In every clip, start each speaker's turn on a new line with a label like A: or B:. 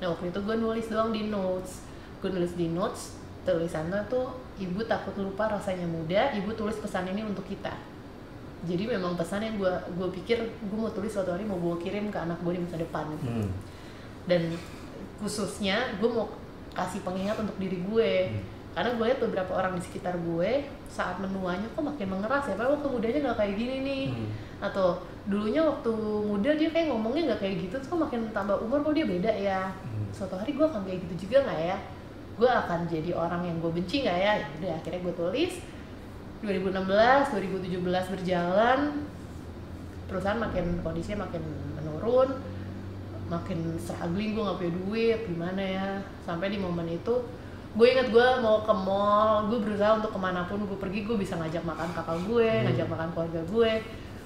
A: Nah waktu itu gue nulis doang di notes, tulisannya tuh ibu takut lupa rasanya muda, ibu tulis pesan ini untuk kita. Jadi memang pesan yang gue pikir gue mau tulis suatu hari mau gue kirim ke anak gue di masa depan. Dan khususnya gue mau kasih pengingat untuk diri gue. Karena gue lihat beberapa orang di sekitar gue saat menuanya kok makin mengeras ya, padahal waktu mudanya nggak kayak gini nih. Atau dulunya waktu muda dia kayak ngomongnya nggak kayak gitu, terus kok makin tambah umur kok dia beda ya. Suatu hari gue akan kayak gitu juga nggak ya? Gue akan jadi orang yang gue benci nggak ya? Udah akhirnya gue tulis. 2016, 2017 berjalan, perusahaan kondisinya makin menurun, makin struggling, gue nggak punya duit, gimana ya? Sampai di momen itu gue inget gue mau ke mall, gue berusaha untuk kemanapun gue pergi gue bisa ngajak makan kakak gue, ngajak makan keluarga gue.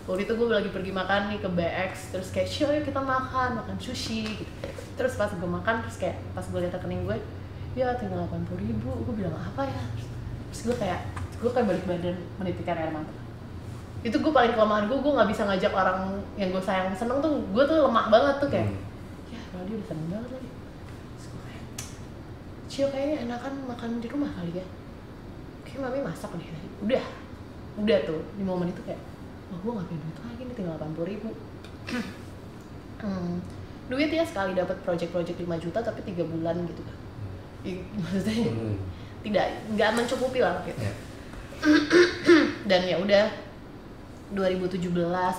A: Waktu itu gue lagi pergi makan nih ke BX, terus kayak yuk kita makan sushi gitu. Terus pas gue makan, terus kayak pas gue liat rekening gue, ya tinggal 80.000, gue bilang apa ya? Terus gue kayak balik badan menitikkan air mata. Itu gue paling kelemahan gue nggak bisa ngajak orang yang gue sayang seneng tuh, gue tuh lemah banget tuh kayak, ya kalau dia udah seneng banget lagi. Cio kayaknya enakan makan di rumah kali ya, kayak mami masak nih tadi. Udah tuh di momen itu kayak, oh gue nggak punya duit lagi nih, tinggal 80.000. Duit ya sekali dapat project 5 juta tapi 3 bulan gitu kan, maksudnya nggak mencukupi lah gitu. Dan ya udah 2017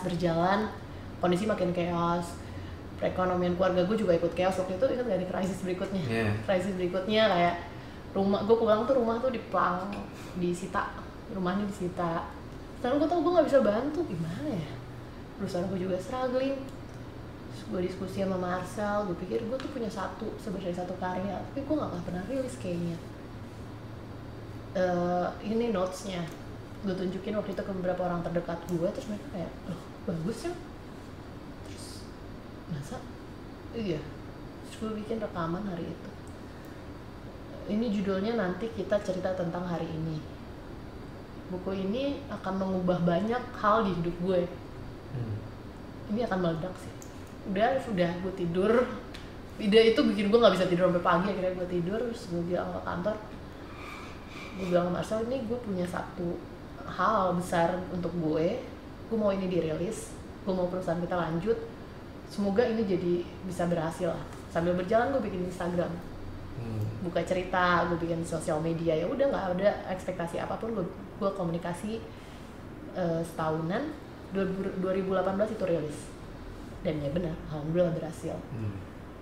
A: berjalan, kondisi makin chaos. Perekonomian keluarga gue juga ikut chaos waktu itu. Ingat gak di krisis berikutnya? Krisis berikutnya kayak gue pulang tuh rumah tuh disita, rumahnya disita. Sekarang gue tau gue nggak bisa bantu, gimana ya? Perusahaan gue juga struggling. Terus gue diskusi sama Marcel, gue pikir gue tuh punya sebenarnya satu karya, tapi gue nggak pernah rilis kayaknya. Ini notesnya, gue tunjukin waktu itu ke beberapa orang terdekat gue, terus mereka kayak, loh bagus ya. Masa? Iya. Terus gue bikin rekaman hari itu. Ini judulnya Nanti Kita Cerita Tentang Hari Ini. Buku ini akan mengubah banyak hal di hidup gue. Ini akan meledak sih. Sudah gue tidur. Ide itu bikin gue gak bisa tidur sampai pagi. Akhirnya gue tidur, terus gue bilang ke kantor. Gue bilang ke Marcel, ini gue punya satu hal besar untuk gue. Gue mau ini dirilis. Gue mau perusahaan kita lanjut. Semoga ini jadi bisa berhasil lah. Sambil berjalan gue bikin Instagram, buka cerita, gue bikin sosial media. Ya udah nggak ada ekspektasi apapun, gue komunikasi setahunan. 2018 itu rilis dan ya benar, alhamdulillah berhasil.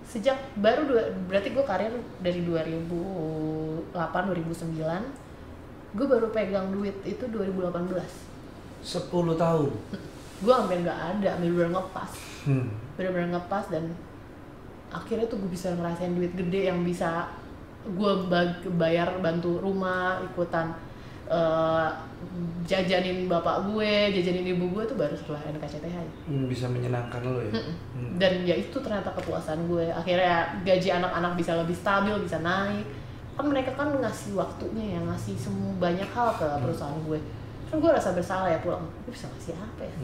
A: Sejak berarti gue karir dari 2008 2009, gue baru pegang duit itu 2018.
B: 10 tahun.
A: Gue hampir nggak ada, bener-bener ngepas. Bener-bener ngepas, dan akhirnya tuh gue bisa ngerasain duit gede yang bisa gue bayar bantu rumah, ikutan jajanin bapak gue, jajanin ibu gue tuh baru setelah NKCTH.
B: Bisa menyenangkan lo ya.
A: Dan ya itu ternyata kepuasan gue. Akhirnya gaji anak-anak bisa lebih stabil, bisa naik. Kan mereka kan ngasih waktunya ya, ngasih banyak hal ke perusahaan gue. Kan gue rasa bersalah ya pulang, gue bisa ngasih apa ya?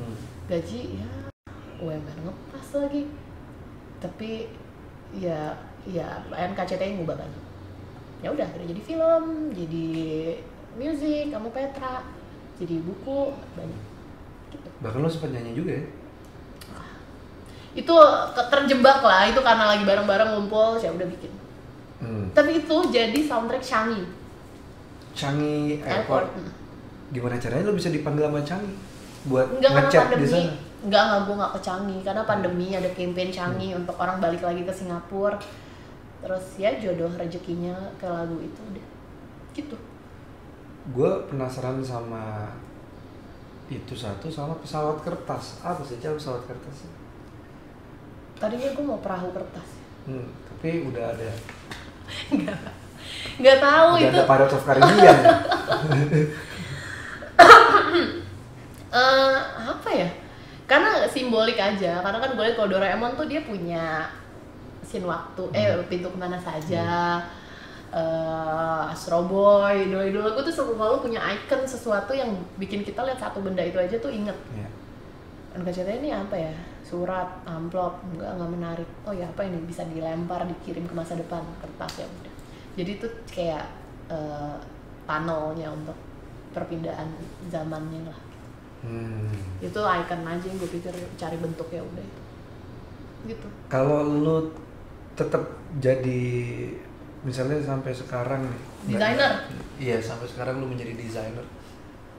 A: Gaji ya UMR ngepas lagi. Tapi ya NKCTI ngubah banget. Ya udah akhirnya jadi film, jadi musik, kamu Petra, jadi buku, banyak gitu.
B: Bahkan lo sempat nyanyi juga ya?
A: Itu terjebak lah, itu karena lagi bareng-bareng ngumpul, saya udah bikin. Tapi itu jadi soundtrack Changi
B: Airport. Gimana caranya lo bisa dipanggil sama Changi buat
A: ngechat
B: di sana?
A: Enggak, gue nggak ke Changi karena pandemi, ada campaign Changi untuk orang balik lagi ke Singapura. Terus ya jodoh rezekinya ke lagu itu udah gitu.
B: Gue penasaran sama itu satu, sama pesawat kertas. Apa sih pesawat kertas?
A: Tadinya gue mau perahu kertas.
B: Tapi udah ada.
A: Nggak tahu
B: udah
A: itu.
B: Ada Pirates of Caribbean.
A: Apa ya? Karena simbolik aja. Karena kan gue liat kalau Doraemon tuh dia punya scene waktu, pintu kemana saja, Astro Boy, idola gue tuh selalu punya icon sesuatu yang bikin kita lihat satu benda itu aja tuh inget. NKCTI ini apa ya? surat, amplop, nggak menarik. Oh ya apa ini, bisa dilempar, dikirim ke masa depan, kertas, ya udah. Jadi itu kayak tunnelnya untuk perpindahan zamannya lah. Itu icon aja yang gue pikir cari bentuknya udah itu. Gitu.
B: Kalau lu tetap jadi misalnya sampai sekarang nih,
A: desainer?
B: Iya, sampai sekarang lu menjadi desainer,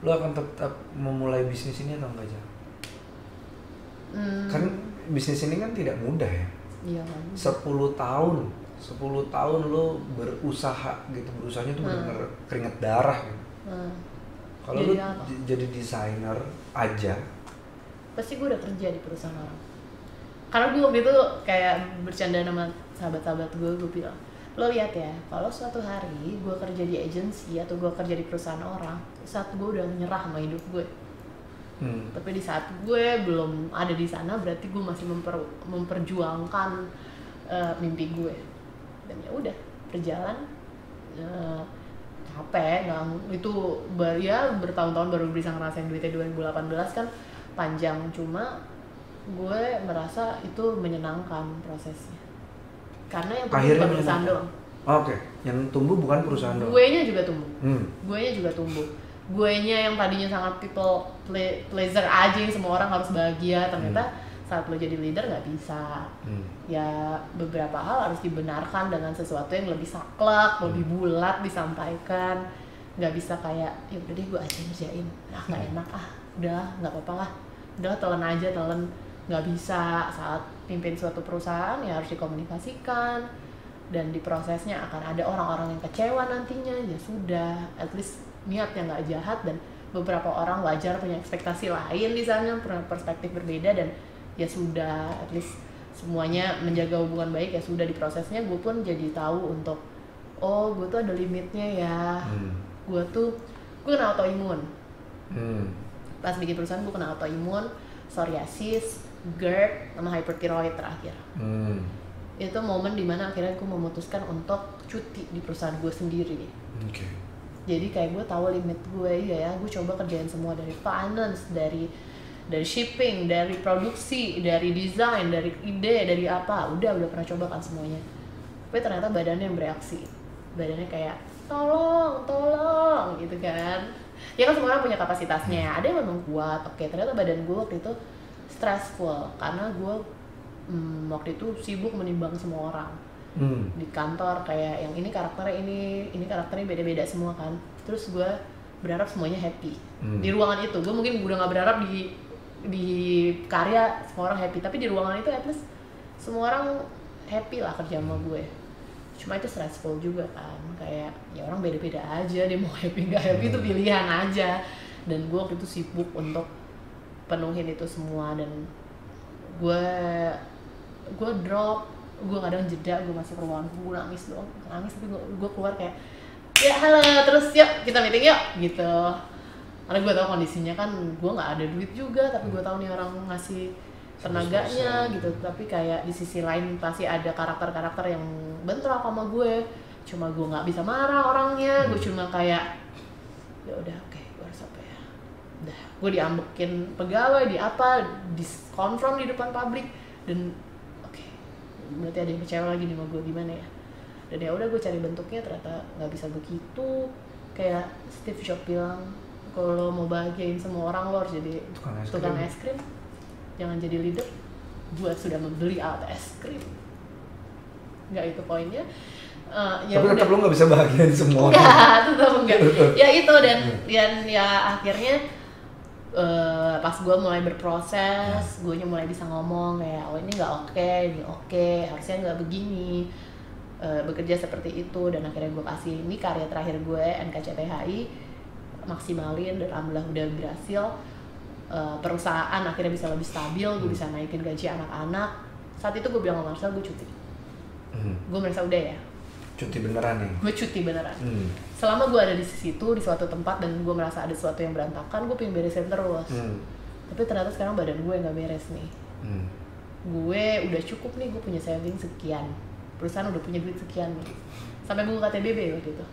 B: lu akan tetap memulai bisnis ini atau enggak, Jal? Kan bisnis ini kan tidak mudah ya.
A: Iya kan.
B: 10 tahun lu berusaha gitu, berusahanya tuh benar-benar keringet darah gitu. Kalau lu jadi desainer aja,
A: pasti gue udah kerja di perusahaan orang. Karena gue waktu itu kayak bercanda sama sahabat-sahabat gue bilang, lo lihat ya, kalau suatu hari gue kerja di agensi atau gue kerja di perusahaan orang, saat gue udah menyerah sama hidup gue. Tapi di saat gue belum ada di sana, berarti gue masih memperjuangkan mimpi gue. Dan ya udah berjalan, capek, itu ya bertahun-tahun baru bisa ngerasain duitnya. 2018 kan panjang, cuma gue merasa itu menyenangkan prosesnya. Karena yang tumbuh bukan perusahaan doang.
B: Oke, yang tumbuh bukan perusahaan doang.
A: Guenya juga tumbuh. Guenya juga tumbuh. Guenya yang tadinya sangat people pleaser aja, yang semua orang harus bahagia, ternyata saat lo jadi leader nggak bisa. Ya beberapa hal harus dibenarkan dengan sesuatu yang lebih saklek, lebih bulat disampaikan. Nggak bisa kayak ya udah deh gue aja ngerjain, nggak enak udah nggak apa-apa lah, udah telan aja telan. Nggak bisa. Saat pimpin suatu perusahaan ya harus dikomunikasikan, dan di prosesnya akan ada orang-orang yang kecewa nantinya. Ya sudah, at least niatnya nggak jahat, dan beberapa orang wajar punya ekspektasi lain di sana, perspektif berbeda, dan ya sudah, at least semuanya menjaga hubungan baik. Ya sudah, di prosesnya gue pun jadi tahu untuk gue tuh ada limitnya ya. Gue kena autoimun. Pas bikin perusahaan gue kena autoimun, psoriasis, GERD, sama hyperthyroid terakhir. Itu momen dimana akhirnya gue memutuskan untuk cuti di perusahaan gue sendiri. Jadi kayak gue tahu limit gue, ya gue coba kerjain semua, dari finance, dari shipping, dari produksi, dari desain, dari ide, dari apa, udah pernah coba kan semuanya. Tapi ternyata badannya yang bereaksi, badannya kayak tolong gitu kan. Ya kan semua orang punya kapasitasnya, ada yang memang kuat. Oke, ternyata badan gue waktu itu stressful karena gue waktu itu sibuk menimbang semua orang. Di kantor kayak yang ini karakternya beda-beda semua kan. Terus gue berharap semuanya happy di ruangan itu. Gue mungkin udah nggak berharap di karya semua orang happy, tapi di ruangan itu at least semua orang happy lah kerja sama gue. Cuma itu stressful juga kan, kayak ya orang beda-beda aja, dia mau happy nggak happy itu pilihan aja. Dan gue waktu itu sibuk untuk penuhin itu semua, dan gue drop. Gue kadang jeda, gue masuk ruangan, gue nangis tapi gue keluar kayak ya halo, terus yuk kita meeting yuk gitu. Karena gue tahu kondisinya kan gue nggak ada duit juga, tapi gue tahu nih orang ngasih tenaganya gitu. Tapi kayak di sisi lain pasti ada karakter-karakter yang bentrok sama gue. Cuma gue nggak bisa marah orangnya, gue cuma kayak ya udah oke, gue harus apa ya, udah gue diambekin pegawai, dikonfront di depan publik, dan berarti ada yang kecewa lagi nih sama gue, gimana ya. Dan ya udah gue cari bentuknya, ternyata nggak bisa begitu. Kayak Steve Jobs bilang, kalau mau bahagiain semua orang lo harus jadi tukang es krim, jangan jadi leader. Gue sudah membeli alat es krim, nggak itu poinnya. Ya tapi
B: tetap lo nggak bisa bahagiain semua orang.
A: Nggak, tetap enggak. Ya itu, dan ya akhirnya pas gue mulai berproses, gue mulai bisa ngomong kayak ini nggak oke, ini oke, harusnya nggak begini, bekerja seperti itu. Dan akhirnya gue kasih ini karya terakhir gue, NKCTHI, maksimalin, dan alhamdulillah udah berhasil. Perusahaan akhirnya bisa lebih stabil, gue bisa naikin gaji anak-anak. Saat itu gue bilang sama Marcel, gue cuti. Gue merasa udah ya,
B: cuti beneran nih. Gue
A: cuti beneran. Selama gue ada di situ, di suatu tempat, dan gue merasa ada sesuatu yang berantakan, gue pengen beresin terus. Tapi ternyata sekarang badan gue nggak beres nih. Gue udah cukup nih, gue punya saving sekian, perusahaan udah punya duit sekian nih, sampai buku KTBB waktu itu.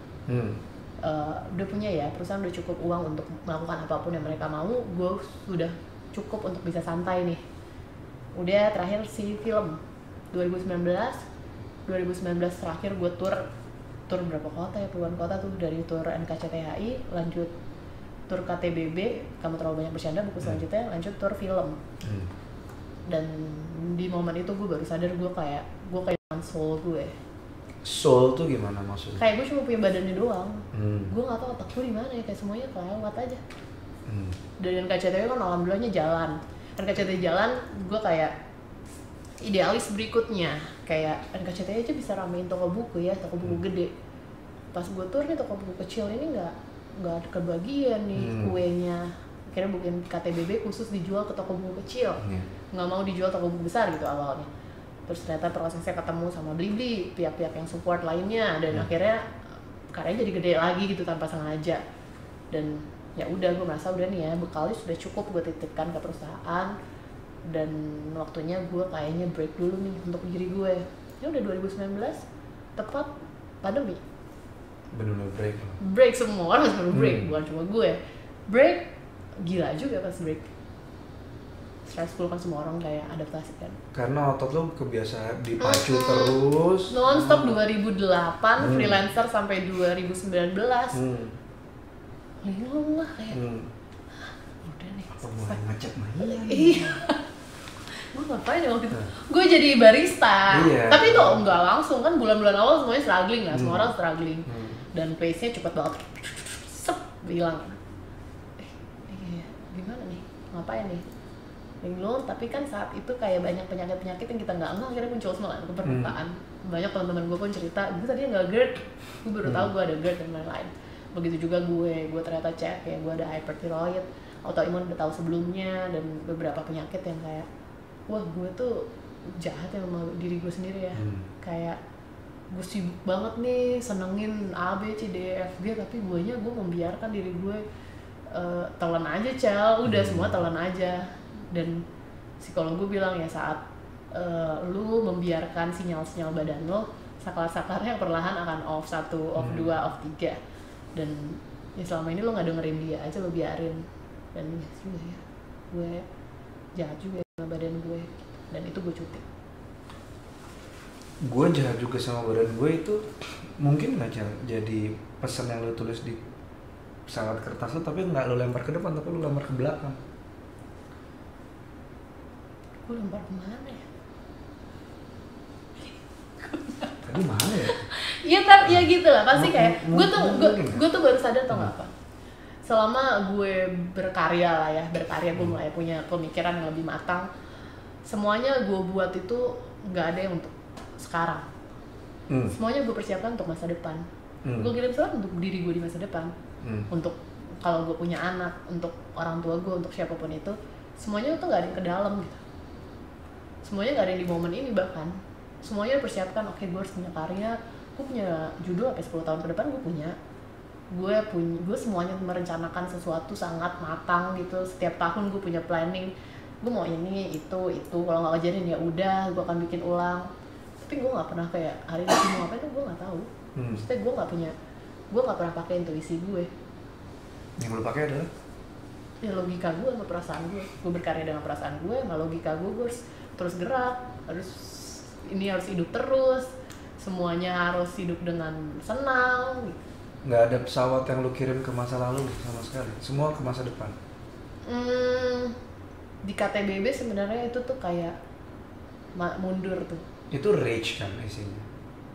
A: Udah punya ya, perusahaan udah cukup uang untuk melakukan apapun yang mereka mau. Gue sudah cukup untuk bisa santai nih. Udah terakhir si film 2019 terakhir gue tur berapa kota ya, puluhan kota tuh, dari tur NKCTHI lanjut tur KTBB Kamu Terlalu Banyak Bercanda buku selanjutnya, lanjut tur film. Dan di momen itu gue baru sadar gue kayak soul gue.
B: Soul tuh gimana maksudnya?
A: Kayak gue cuma punya badannya doang. Gue nggak tahu otak gue di mana ya, kayak semuanya kelewat aja. Dan NKCTHI kan alhamdulillahnya jalan. NKCTHI jalan, gue kayak idealis berikutnya, kayak NKCTHI aja bisa ramein toko buku ya, toko buku gede. Pas gue tur nih toko buku kecil ini nggak ada kebagian nih kuenya. Akhirnya bikin KTBB khusus dijual ke toko buku kecil, nggak mau dijual toko buku besar gitu awalnya. Terus ternyata prosesnya ketemu sama Blibli, pihak-pihak yang support lainnya, dan akhirnya karyanya jadi gede lagi gitu tanpa sengaja. Dan ya udah, gue merasa udah nih ya, bekalnya sudah cukup gue titipkan ke perusahaan, dan waktunya gue kayaknya break dulu nih untuk diri gue. Ya udah 2019 tepat pandemi.
B: Bener-bener break.
A: Break, semua orang harus break, bukan cuma gue. Break, gila juga pas break. Stressful kan, semua orang kayak adaptasi kan.
B: Karena otot lo kebiasaan dipacu terus.
A: Non-stop 2008, freelancer sampai 2019. Linglung lah kayak. Udah nih.
B: Apa mulai ngecek main?
A: Iya. Gue ngapain ya waktu itu? Gue jadi barista. Tapi itu enggak langsung kan, bulan-bulan awal semuanya struggling lah, semua orang struggling. Dan pace-nya cepet banget. Sep, hilang. Gimana nih? Ngapain nih? Linglung, tapi kan saat itu kayak banyak penyakit-penyakit yang kita nggak akhirnya muncul semua ke permukaan. Banyak teman-teman gue pun cerita, gue tadinya nggak GERD, gue baru tahu gue ada GERD dan lain-lain. Begitu juga gue ternyata cek ya, gue ada hyperthyroid, autoimun udah tahu sebelumnya, dan beberapa penyakit yang kayak, wah gue tuh jahat ya sama diri gue sendiri ya. Kayak gue sibuk banget nih, senengin A, B, C, D, F, G, tapi gue membiarkan diri gue telan aja, udah semua telan aja. Dan psikolog gue bilang ya, saat lu membiarkan sinyal-sinyal badan lo, saklar-saklarnya perlahan akan off 1, off 2, off 3. Dan ya selama ini lo gak dengerin dia aja, lo biarin. Dan ya juga ya, gue jahat juga sama badan gue, dan itu gue cuti.
B: Gue jahat juga sama badan gue itu mungkin gak jadi pesan yang lo tulis di pesawat kertas lo, tapi gak lo lempar ke depan, tapi lo lempar ke belakang.
A: Gue lempar kemana ya?
B: Tadi mana ya?
A: Iya tapi ya gitu lah, pasti kayak gue tuh baru sadar tau gak apa? Selama gue berkarya gue mulai punya pemikiran yang lebih matang. Semuanya gue buat itu nggak ada yang untuk sekarang. Semuanya gue persiapkan untuk masa depan. Gue kirim surat untuk diri gue di masa depan, untuk kalau gue punya anak, untuk orang tua gue, untuk siapapun itu. Semuanya tuh nggak ada yang ke dalam gitu. Semuanya nggak ada yang di momen ini, bahkan semuanya persiapkan. Oke, gue harus punya karya, gue punya judul sampai 10 tahun ke depan gue semuanya merencanakan sesuatu sangat matang gitu. Setiap tahun gue punya planning, gue mau ini itu, kalau nggak kejadian ya udah, gue akan bikin ulang. Tapi gue nggak pernah kayak hari ini mau ngapain tuh gue nggak tahu. Maksudnya gue nggak pernah pakai intuisi gue.
B: Yang lo pakai adalah
A: ya logika gue sama perasaan gue. Gue berkarya dengan perasaan gue sama logika gue harus terus gerak, harus hidup terus, semuanya harus hidup dengan senang gitu.
B: Nggak ada pesawat yang lo kirim ke masa lalu sama sekali, semua ke masa depan.
A: Di KTBB sebenarnya itu tuh kayak mundur tuh.
B: Itu rage kan isinya.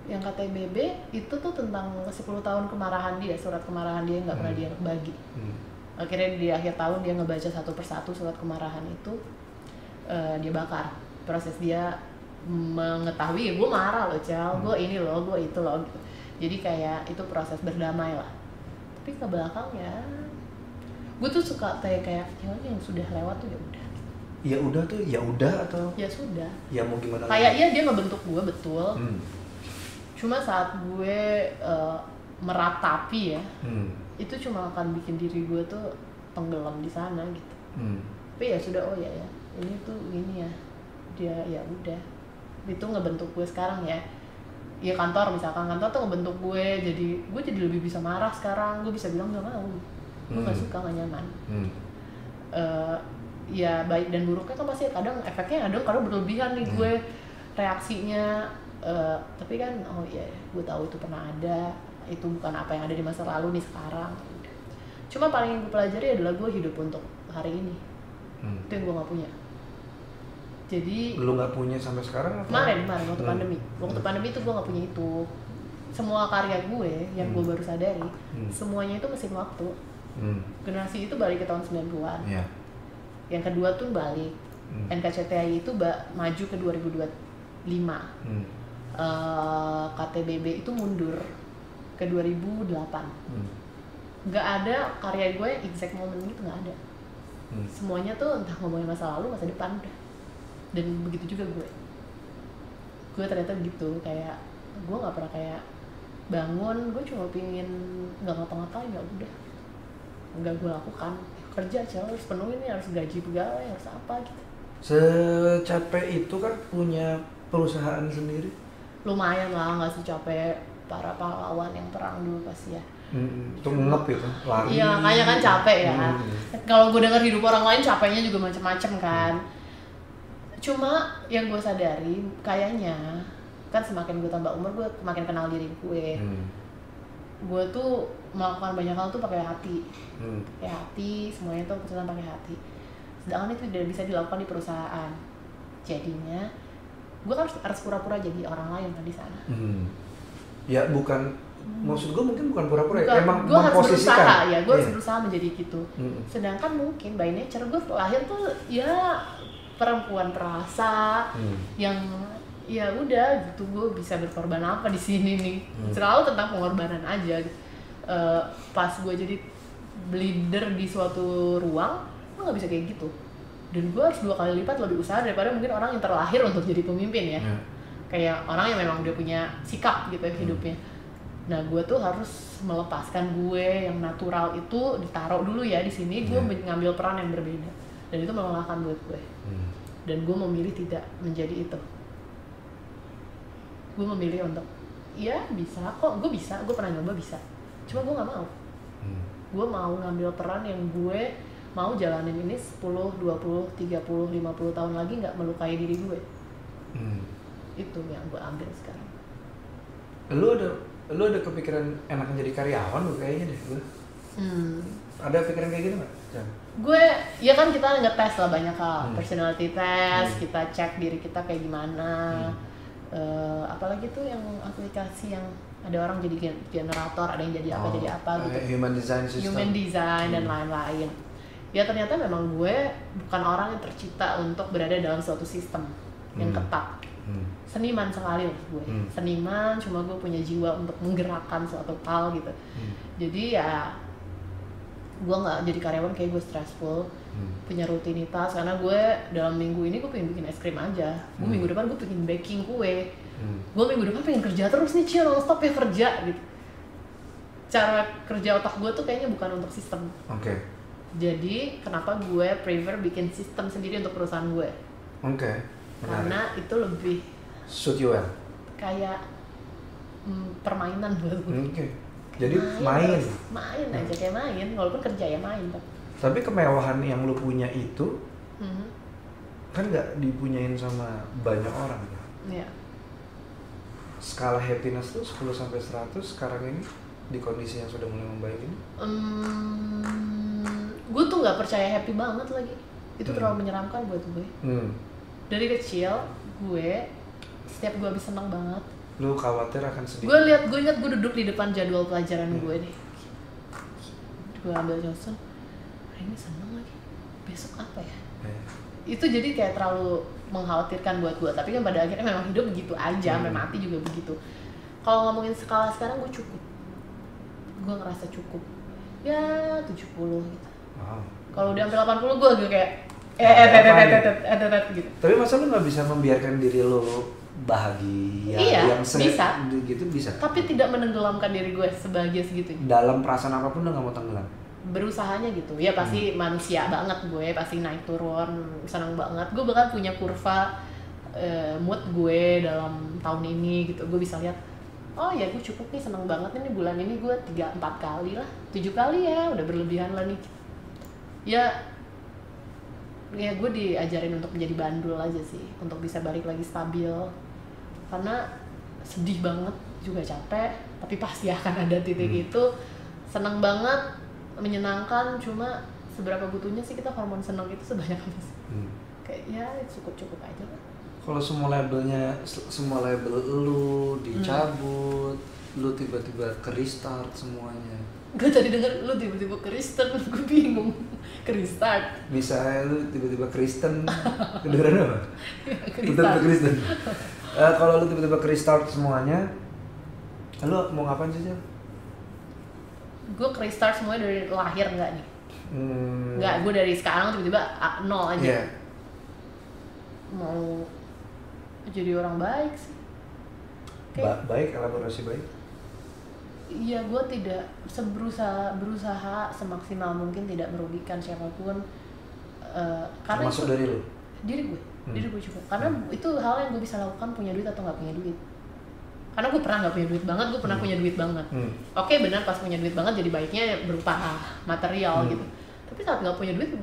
A: Yang KTBB itu tuh tentang 10 tahun kemarahan dia, surat kemarahan dia yang nggak pernah dia bagi. Akhirnya di akhir tahun dia ngebaca satu persatu surat kemarahan itu, dia bakar. Proses dia mengetahui ya gue marah loh gue ini loh, gue itu loh gitu. Jadi kayak itu proses berdamai lah. Tapi ke belakangnya gue tuh suka kayak yang sudah lewat tuh ya udah.
B: Ya udah tuh ya udah atau
A: ya sudah.
B: Ya mau gimana?
A: Kayak iya dia ngebentuk gue betul. Cuma saat gue meratapi ya, itu cuma akan bikin diri gue tuh tenggelam di sana gitu. Tapi ya sudah, oh ya ini tuh gini ya, dia ya udah, itu ngebentuk gue sekarang ya. Ya kantor misalkan, kantor tuh ngebentuk gue jadi lebih bisa marah sekarang. Gue bisa bilang gak mau, gue gak suka, gak nyaman. ya baik dan buruknya kan pasti kadang efeknya kadang berlebihan nih gue reaksinya, tapi kan oh iya gue tahu itu pernah ada, itu bukan apa yang ada di masa lalu nih sekarang. Cuma paling yang gue pelajari adalah gue hidup untuk hari ini. Itu yang gue nggak punya. Jadi
B: lu nggak punya sampai sekarang?
A: Kemarin waktu pandemi. Waktu pandemi itu gue nggak punya itu. Semua karya gue yang gue baru sadari, semuanya itu mesin waktu. Generasi itu balik ke tahun 90-an. Yeah. Yang kedua tuh balik. NKCTI itu maju ke 2025. KTBB itu mundur ke 2008. Nggak ada karya gue exact moment gitu, nggak ada. Semuanya tuh entah ngomongin masa lalu, masa depan udah. Dan begitu juga gue ternyata begitu, kayak gue nggak pernah kayak bangun gue cuma pingin nggak ngapa-ngapain, ya udah nggak gue lakukan, kerja aja harus penuhin nih, harus gaji pegawai, harus apa gitu.
B: Secapek itu kan punya perusahaan sendiri?
A: Lumayan lah, nggak secapek para pahlawan yang perang dulu pasti ya.
B: Itu ngep gitu, lari.
A: Iya, makanya kan capek ya. Kalau gue dengar hidup orang lain capeknya juga macam-macam kan. Cuma yang gue sadari kayaknya kan semakin gue tambah umur gue makin kenal diri gue. Gue tuh melakukan banyak hal tuh pakai hati. Pakai hati, semuanya tuh keputusan pakai hati. Sedangkan itu tidak bisa dilakukan di perusahaan. Jadinya gue kan harus pura-pura jadi orang lain kan di sana.
B: Ya bukan, maksud gue mungkin bukan pura-pura ya, emang
A: gue harus berusaha ya, gue harus
B: yeah.
A: berusaha menjadi gitu. Sedangkan mungkin by nature gue lahir tuh ya perempuan perasa yang ya udah gitu, gue bisa berkorban apa di sini nih, selalu tentang pengorbanan aja. Pas gue jadi leader di suatu ruang, gue nggak bisa kayak gitu, dan gue harus 2 kali lipat lebih usaha daripada mungkin orang yang terlahir untuk jadi pemimpin ya. Kayak orang yang memang dia punya sikap gitu ya hidupnya. Nah gue tuh harus melepaskan gue yang natural itu, ditaruh dulu ya di sini, gue mengambil peran yang berbeda, dan itu melelahkan buat gue. Dan gue memilih tidak menjadi itu. Gue memilih untuk ya bisa kok, gue bisa, gue pernah nyoba bisa, cuma gue nggak mau. Gue mau ngambil peran yang gue mau jalanin ini 10, 20, 30, 50 tahun lagi nggak melukai diri gue. Itu yang gue ambil sekarang.
B: Lu ada kepikiran enakan jadi karyawan lu kayaknya deh gue. Ada pikiran kayak gitu nggak?
A: Gue ya kan kita ngetes lah banyak hal, personality test, kita cek diri kita kayak gimana. Apalagi tuh yang aplikasi yang ada orang jadi generator, ada yang jadi apa jadi apa gitu.
B: Human design system.
A: Human design dan lain-lain. Ya ternyata memang gue bukan orang yang tercipta untuk berada dalam suatu sistem yang ketat. Seniman sekali loh gue. Seniman, cuma gue punya jiwa untuk menggerakkan suatu hal gitu. Jadi ya gue nggak jadi karyawan, kayak gue stressful, punya rutinitas, karena gue dalam minggu ini gue pengen bikin es krim aja, gue minggu depan gue pengen baking kue, gue minggu depan pengen kerja terus nih, non stop ya kerja gitu. Cara kerja otak gue tuh kayaknya bukan untuk sistem. Jadi kenapa gue prefer bikin sistem sendiri untuk perusahaan gue? Karena itu lebih
B: suit you well.
A: Kayak permainan buat gue.
B: Jadi main
A: aja kayak main, walaupun kerja ya main.
B: Tapi kemewahan yang lu punya itu kan nggak dipunyain sama banyak orang ya.
A: Iya.
B: Skala happiness tuh 10-100 sekarang ini di kondisi yang sudah mulai membaik ini?
A: Gue tuh nggak percaya happy banget lagi. Itu terlalu menyeramkan buat gue. Dari kecil gue setiap gue habis senang banget.
B: Lu khawatir akan sedih?
A: Gue ingat gue duduk di depan jadwal pelajaran gue nih. Gue ambil Johnson, hari ini seneng lagi, besok apa ya? Itu jadi kayak terlalu mengkhawatirkan buat gue. Tapi kan pada akhirnya memang hidup begitu aja, sampai mati juga begitu. Kalau ngomongin skala sekarang gue cukup. Gue ngerasa cukup. Ya 70 gitu. Kalau udah sampai 80 gue kayak gitu.
B: Tapi masa lu nggak bisa membiarkan diri lu bahagia?
A: Iya,
B: yang
A: bisa.
B: Gitu bisa.
A: Tapi tidak menenggelamkan diri gue sebahagia segitunya.
B: Dalam perasaan apapun lu nggak mau tenggelam.
A: Berusahanya gitu. Ya pasti manusia banget gue, pasti naik turun, senang banget. Gue bahkan punya kurva mood gue dalam tahun ini gitu. Gue bisa lihat, oh ya gue cukup nih, senang banget nih bulan ini gue 3-4 kali lah, 7 kali ya, udah berlebihan lah nih. Ya ya gue diajarin untuk menjadi bandul aja sih, untuk bisa balik lagi stabil, karena sedih banget juga capek, tapi pasti akan ada titik itu. Senang banget, menyenangkan, cuma seberapa butuhnya sih kita hormon senang itu sebanyak apa sih? Kayak ya cukup aja lah.
B: Kalau semua label lu dicabut, lu tiba-tiba ke restart semuanya.
A: Gue tadi denger lu tiba-tiba ke restart, gue bingung. Ke restart.
B: Misalnya lu tiba-tiba Kristen, kedengeran apa? Tiba-tiba Kristen. Kalau lu tiba-tiba ke restart semuanya, lu mau ngapain sih, Jel?
A: Gue ke restart semuanya dari lahir enggak nih? Enggak, gue dari sekarang tiba-tiba nol aja.
B: Yeah.
A: Mau jadi orang baik sih.
B: Baik, elaborasi baik.
A: Iya, gue tidak berusaha semaksimal mungkin tidak merugikan siapapun. Karena
B: termasuk dari lu?
A: Diri gue juga. Karena itu hal yang gue bisa lakukan, punya duit atau nggak punya duit. Karena gue pernah nggak punya duit banget, gue pernah punya duit banget. Oke, benar, pas punya duit banget jadi baiknya berupa material gitu. Tapi saat nggak punya duit,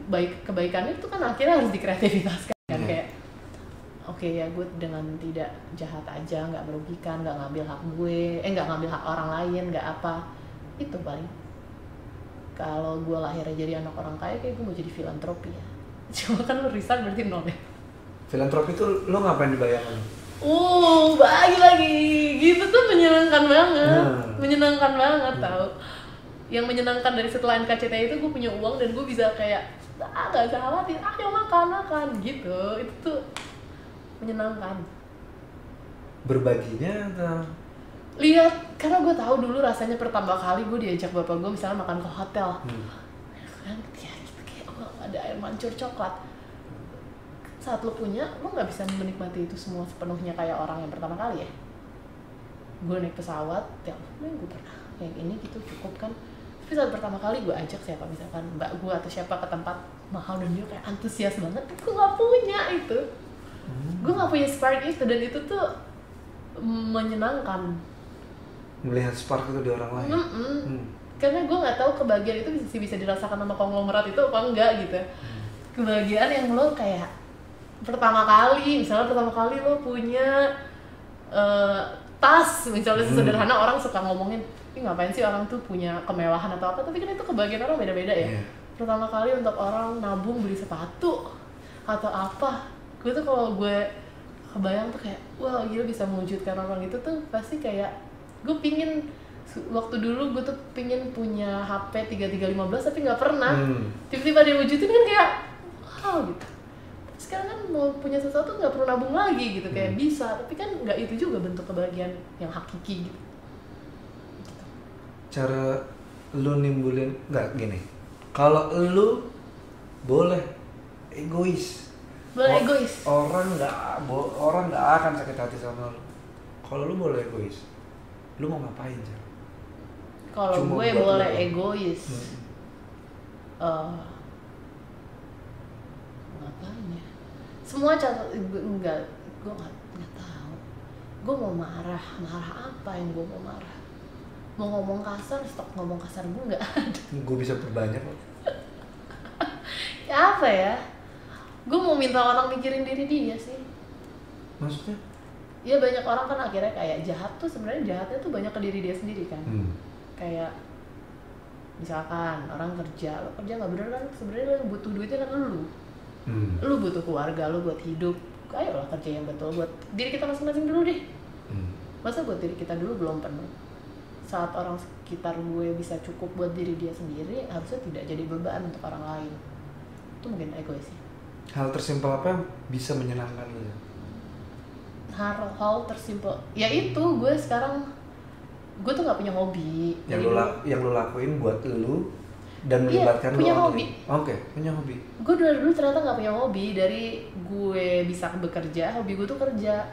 A: kebaikannya itu kan akhirnya harus dikreativitaskan kan. Kayak oke ya, gue dengan tidak jahat aja, nggak merugikan, nggak ngambil hak gue, nggak ngambil hak orang lain, nggak apa, itu paling. Kalau gue lahirnya jadi anak orang kaya, kayak gue mau jadi filantropi ya. Cuma kan lu riset berarti nol ya.
B: Filantropi itu lo ngapain dibayangin?
A: Bagi-bagi gitu tuh menyenangkan banget, menyenangkan banget tau. Yang menyenangkan dari setelah NKCTI itu gue punya uang dan gue bisa kayak nggak usah khawatir, ayo makan gitu, itu tuh menyenangkan.
B: Berbaginya atau?
A: Lihat, karena gue tahu dulu rasanya pertama kali gue diajak bapak gue misalnya makan ke hotel, kan kayak ada air mancur coklat. Saat lo punya, lo nggak bisa menikmati itu semua sepenuhnya kayak orang yang pertama kali ya. Gue naik pesawat, ya gue pernah yang ini gitu cukup kan. Tapi saat pertama kali gue ajak siapa misalkan mbak gue atau siapa ke tempat mahal dan dia kayak antusias banget, gue nggak punya itu. Gue nggak punya spark itu, dan itu tuh menyenangkan.
B: Melihat spark itu di orang lain.
A: Karena gue nggak tahu kebahagiaan itu bisa dirasakan sama konglomerat itu apa enggak gitu. Kebahagiaan yang lo kayak pertama kali lo punya tas misalnya sederhana, orang suka ngomongin, ih ngapain sih orang tuh punya kemewahan atau apa, tapi kan itu kebahagiaan orang beda-beda ya. Pertama kali untuk orang nabung beli sepatu atau apa, gue tuh kalau gue kebayang tuh kayak wah gila, bisa mewujudkan orang itu tuh pasti kayak gue pingin. Waktu dulu gue tuh pingin punya HP 3315 tapi nggak pernah. Tiba-tiba dia wujudin kan kayak wow gitu. Sekarang kan mau punya sesuatu nggak perlu nabung lagi gitu, kayak bisa, tapi kan nggak itu juga bentuk kebahagiaan yang hakiki gitu.
B: Cara lu nimbulin, nggak gini, kalau lu boleh egois, orang nggak akan sakit hati sama lu. Kalau lu boleh egois, lu mau ngapain sih?
A: Kalau gue boleh egois, ngapain ya? Semua cara gue nggak tahu. Gue mau marah apa yang gue mau marah? Mau ngomong kasar, stop ngomong kasar, gue nggak ada.
B: Gue bisa perbanyak.
A: Ya apa ya? Gue mau minta orang mikirin diri dia sih.
B: Maksudnya?
A: Ya banyak orang kan akhirnya kayak jahat tuh, sebenarnya jahatnya tuh banyak ke diri dia sendiri kan. Kayak misalkan orang kerja, lo kerja nggak bener kan, sebenarnya lo butuh duitnya kan lu butuh keluarga lu buat hidup, ayolah kerja yang betul buat diri kita masing-masing dulu deh. Masa buat diri kita dulu belum penuh, saat orang sekitar gue bisa cukup buat diri dia sendiri, harusnya tidak jadi beban untuk orang lain. Itu mungkin egois sih.
B: Hal tersimpel apa yang bisa menyenangkan lu?
A: Hal tersimpel, ya itu gue sekarang gue tuh nggak punya hobi.
B: Yang lu lakuin buat lu dan melibatkan
A: punya
B: lu.
A: Hobi.
B: Oke, punya hobi.
A: Gue dulu ternyata nggak punya hobi. Dari gue bisa bekerja, hobi gue tuh kerja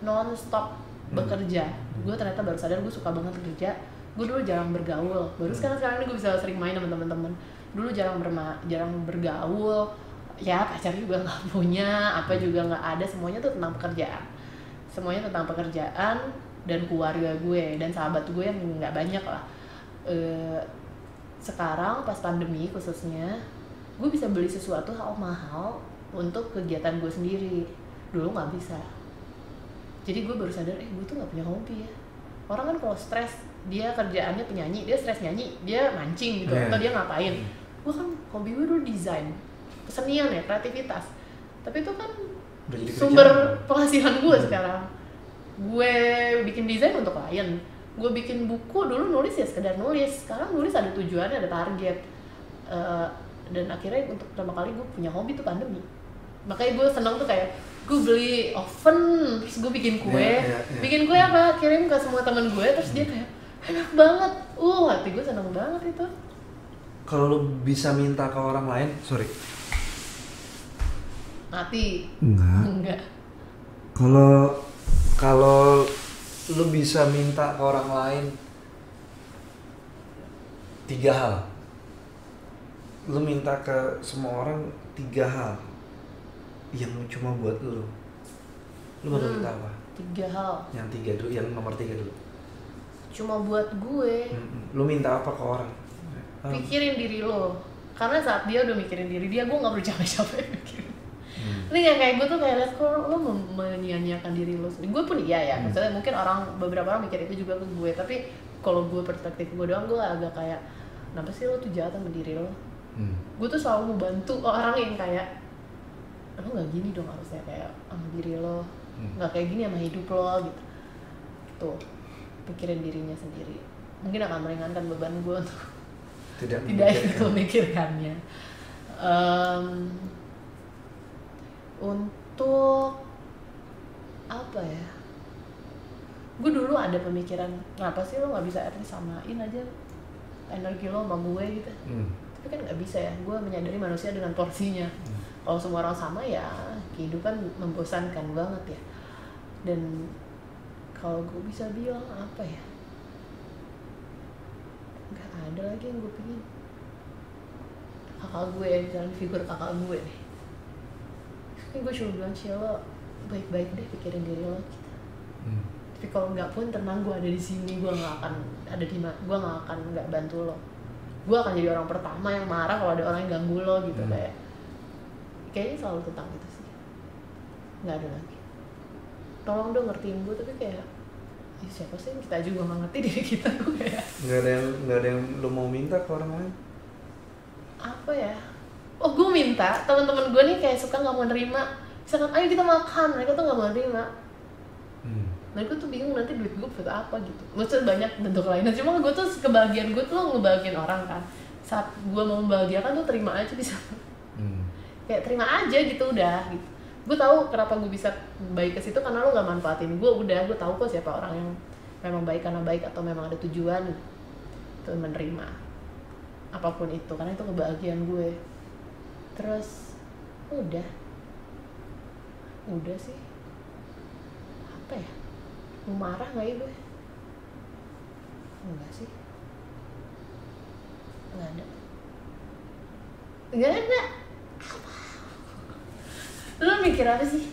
A: non-stop bekerja. Gue ternyata baru sadar gue suka banget kerja. Gue dulu jarang bergaul. Baru sekarang ini gue bisa sering main sama teman-teman. Dulu jarang bergaul. Ya pacar juga nggak punya, apa juga nggak ada. Semuanya tuh tentang pekerjaan dan keluarga gue dan sahabat gue yang nggak banyak lah. Sekarang pas pandemi khususnya, gue bisa beli sesuatu hal mahal untuk kegiatan gue sendiri. Dulu nggak bisa. Jadi gue baru sadar, gue tuh nggak punya hobi ya. Orang kan kalau stres, dia kerjaannya penyanyi, dia stres nyanyi, dia mancing gitu, atau dia ngapain. Gue kan hobi gue dulu desain, kesenian ya, kreativitas. Tapi itu kan sumber penghasilan gue sekarang. Gue bikin desain untuk klien, gue bikin buku dulu nulis ya sekedar nulis. Sekarang nulis ada tujuannya, ada target. Dan akhirnya untuk pertama kali gue punya hobi tuh pandemi. Makanya gue senang tuh kayak gue beli oven, terus gue bikin kue. Bikin kue apa? Kirim ke semua teman gue, terus dia kayak enak banget. Hati gue senang banget itu.
B: Kalau lo bisa minta ke orang lain, sorry.
A: Mati. Enggak. Kalau
B: lo bisa minta ke orang lain 3 hal. Lo minta ke semua orang 3 hal yang cuma buat lo bakal minta apa?
A: 3 hal.
B: Yang 3 dulu, yang nomor 3 dulu.
A: Cuma buat gue.
B: Lo minta apa ke orang?
A: Pikirin diri lo. Karena saat dia udah mikirin diri dia, gue gak perlu capek-capek mikirin. Ini gak kayak gue tuh kayak liat kok lo menyia-nyiakan diri lo sendiri. Gue pun iya ya, maksudnya mungkin beberapa orang mikir itu juga ke gue. Tapi kalau gue perspektif gue doang, gue agak kayak kenapa sih lo tuh jahat sama diri lo? Gue tuh selalu membantu orang yang kayak lo gak gini dong harusnya, kayak sama diri lo gak kayak gini sama hidup lo gitu. Tuh, pikirin dirinya sendiri. Mungkin akan meringankan beban gue untuk tidak itu memikirkannya. Untuk apa ya? Gue dulu ada pemikiran, kenapa sih lo gak bisa at least samain aja energi lo sama gue gitu. Tapi kan gak bisa ya, gue menyadari manusia dengan porsinya. Kalau semua orang sama ya kehidupan membosankan banget ya. Dan kalau gue bisa bilang apa ya, gak ada lagi yang gue pengen. Kakak gue, misalnya figur kakak gue nih, gue cuma bilang sih lo baik-baik deh, pikirin diri lo gitu. Tapi kalau nggak pun tenang, gue ada di sini, gue nggak akan ada di gue nggak akan nggak bantu lo. Gue akan jadi orang pertama yang marah kalau ada orang yang ganggu lo gitu. Kayaknya selalu tentang itu sih, nggak ada lagi. Tolong dong ngertiin gue, tapi kayak siapa sih, kita juga nggak ngerti diri kita. Gue kayak
B: nggak ada yang lo mau minta ke orang lain.
A: Apa ya? Oh, gue minta teman-teman gue nih kayak suka nggak mau nerima. Misalkan ayo kita makan, mereka tuh nggak mau nerima. Nah gue tuh bingung nanti duit gue buat apa gitu. Maksudnya banyak bentuk lainnya. Cuma gue tuh kebahagiaan gue tuh ngebahagiain orang kan. Saat gue mau membahagiakan tuh terima aja bisa. Kayak terima aja gitu udah. Gitu. Gue tahu kenapa gue bisa baik ke situ karena lo nggak manfaatin gue. Udah, gue tahu kok siapa orang yang memang baik karena baik atau memang ada tujuan itu menerima apapun itu, karena itu kebahagiaan gue. Terus udah sih. Apa ya, mau marah nggak ya gue? Enggak sih, nggak ada apa. Lu mikir apa sih?